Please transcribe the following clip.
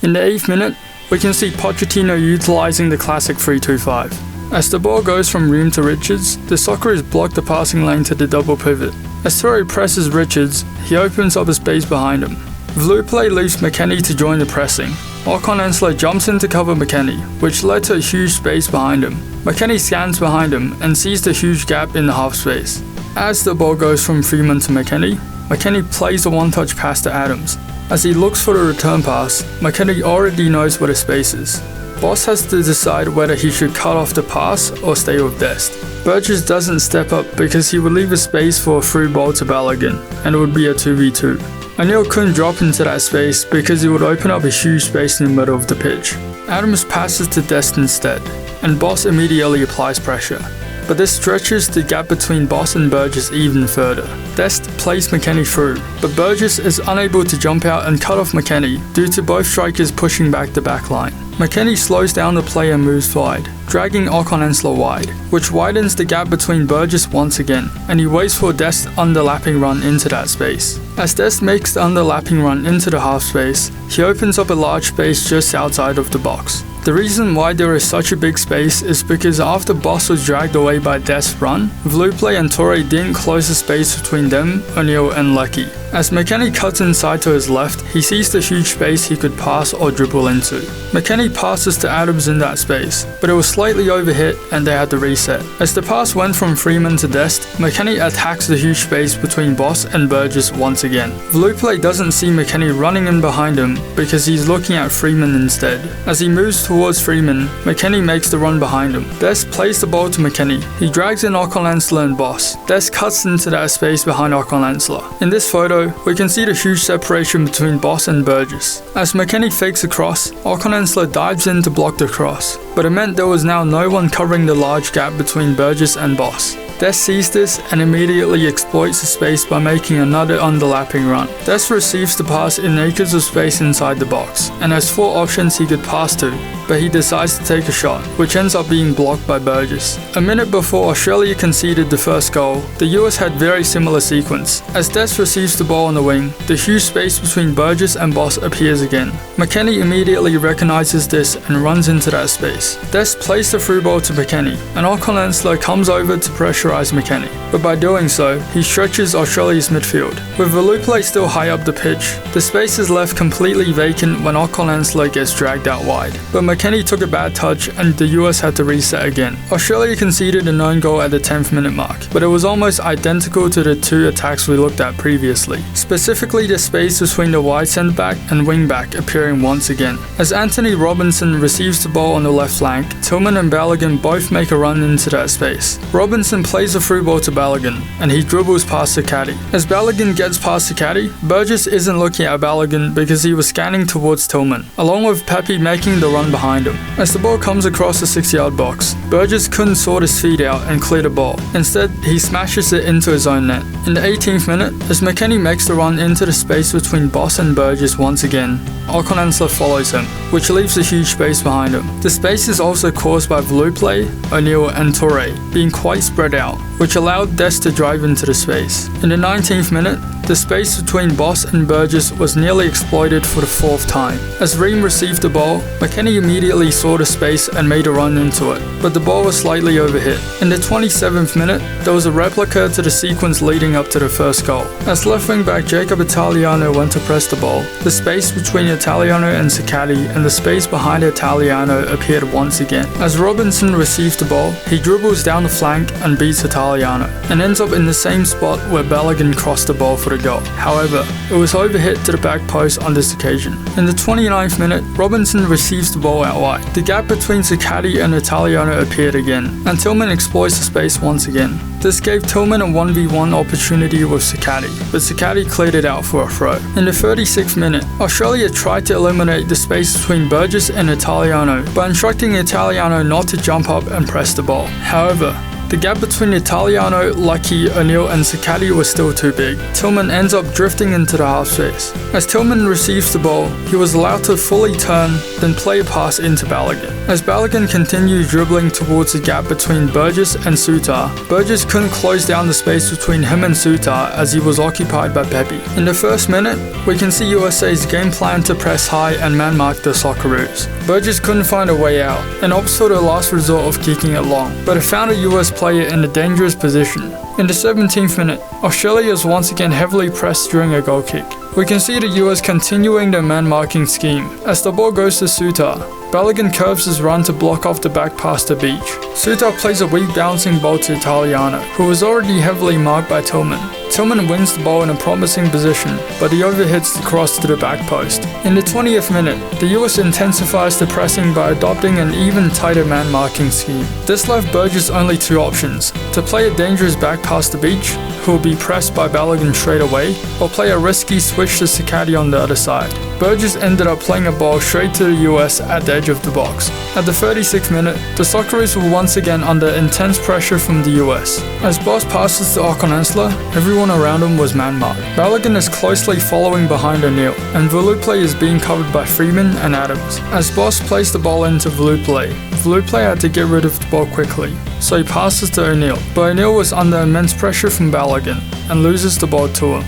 In the 8th minute, we can see Pochettino utilising the classic 3-2-5. As the ball goes from Ream to Richards, the Socceroos block the passing lane to the double pivot. As Toure presses Richards, he opens up a space behind him. Vluplay leaves McKennie to join the pressing. Ocon Ensler jumps in to cover McKennie, which led to a huge space behind him. McKennie scans behind him and sees the huge gap in the half space. As the ball goes from Freeman to McKennie, McKennie plays a one-touch pass to Adams. As he looks for the return pass, McKennie already knows where the space is. Boss has to decide whether he should cut off the pass or stay with Dest. Burgess doesn't step up because he would leave a space for a through ball to Balogun, and it would be a 2v2. O'Neill couldn't drop into that space because it would open up a huge space in the middle of the pitch. Adams passes to Dest instead, and Boss immediately applies pressure. But this stretches the gap between Boss and Burgess even further. Dest plays McKennie through, but Burgess is unable to jump out and cut off McKennie due to both strikers pushing back the back line. McKennie slows down the play and moves wide, dragging Ocon Ensler wide, which widens the gap between Burgess once again, and he waits for Dest's underlapping run into that space. As Dest makes the underlapping run into the half space, he opens up a large space just outside of the box. The reason why there is such a big space is because after Boss was dragged away by Dest's run, Vluplay and Toure didn't close the space between them, O'Neill and Leckie. As McKennie cuts inside to his left, he sees the huge space he could pass or dribble into. McKennie passes to Adams in that space, but it was slightly overhit and they had to reset. As the pass went from Freeman to Dest, McKennie attacks the huge space between Boss and Burgess once again. Vluplay doesn't see McKennie running in behind him because he's looking at Freeman instead. As he moves towards Freeman, McKennie makes the run behind him. Dest plays the ball to McKennie. He drags in Ocon Ensler and Boss. Dest cuts into that space behind Ocon Ensler. In this photo, we can see the huge separation between Boss and Burgess. As McKennie fakes a cross, Ocon Ensler dives in to block the cross, but it meant there was now no one covering the large gap between Burgess and Boss. Dest sees this and immediately exploits the space by making another underlapping run. Dest receives the pass in acres of space inside the box, and has 4 options he could pass to, but he decides to take a shot, which ends up being blocked by Burgess. A minute before Australia conceded the first goal, the US had very similar sequence. As Dest receives the ball on the wing, the huge space between Burgess and Boss appears again. McKennie immediately recognizes this and runs into that space. Dest plays the through ball to McKennie, and Ocon Ensler comes over to pressurize McKennie, but by doing so, he stretches Australia's midfield. With Vluplay still high up the pitch, the space is left completely vacant when Ocon Ensler gets dragged out wide. But McKennie took a bad touch and the US had to reset again. Australia conceded an own goal at the 10th minute mark, but it was almost identical to the 2 attacks we looked at previously, specifically the space between the wide centre-back and wing-back appearing once again. As Anthony Robinson receives the ball on the left flank, Tillman and Balogun both make a run into that space. Robinson plays a through ball to Balogun, and he dribbles past Sakati. As Balogun gets past Sakati, Burgess isn't looking at Balogun because he was scanning towards Tillman, along with Pepe making the run behind him. As the ball comes across the 6-yard box, Burgess couldn't sort his feet out and clear the ball. Instead, he smashes it into his own net. In the 18th minute, as McKennie makes the run into the space between Boss and Burgess once again, Ocon Ensler follows him, which leaves a huge space behind him. The space is also caused by Vluplay, O'Neill and Toure being quite spread out, which allowed Dest to drive into the space. In the 19th minute, the space between Boss and Burgess was nearly exploited for the 4th time. As Ream received the ball, McKennie immediately saw the space and made a run into it, but the ball was slightly overhit. In the 27th minute, there was a replica to the sequence leading up to the first goal. As left wing back Jacob Italiano went to press the ball, the space between Italiano and Sakati and the space behind Italiano appeared once again. As Robinson received the ball, he dribbles down the flank and beats Italiano, and ends up in the same spot where Balogun crossed the ball for the goal. However, it was overhit to the back post on this occasion. In the 29th minute, Robinson receives the ball out wide. The gap between Sakati and Italiano appeared again, and Tillman exploits the space once again. This gave Tillman a 1v1 opportunity with Sakati, but Sakati cleared it out for a throw. In the 36th minute, Australia tried to eliminate the space between Burgess and Italiano by instructing Italiano not to jump up and press the ball. However, The gap between Italiano, Lucky, O'Neal and Sakati was still too big. Tillman ends up drifting into the half space. As Tillman receives the ball, he was allowed to fully turn, then play a pass into Balogun. As Balogun continued dribbling towards the gap between Burgess and Sutar, Burgess couldn't close down the space between him and Sutar as he was occupied by Pepe. In the first minute, we can see USA's game plan to press high and man-mark the Socceroos. Burgess couldn't find a way out, and opted for the last resort of kicking it long, but it found a US player in a dangerous position. In the 17th minute, Australia is once again heavily pressed during a goal kick. We can see the US continuing their man-marking scheme. As the ball goes to Sutar, Balogun curves his run to block off the back pass to Beach. Sutar plays a weak bouncing ball to Italiano, who was already heavily marked by Tillman. Tillman wins the ball in a promising position, but he overhits the cross to the back post. In the 20th minute, the US intensifies the pressing by adopting an even tighter man-marking scheme. This left Burgess only two options: to play a dangerous back pass to Beach, who will be pressed by Balogun straight away, or play a risky switch to Sakati on the other side. Burgess ended up playing a ball straight to the US at the edge of the box. At the 36th minute, the Socceroos were once again under intense pressure from the US. As Boss passes to Okonensla, everyone around him was man-marked. Balogun is closely following behind O'Neal, and Veluple is being covered by Freeman and Adams. As Boss plays the ball into Veluple had to get rid of the ball quickly, so he passes to O'Neal, but O'Neal was under immense pressure from Balogun and loses the ball to him.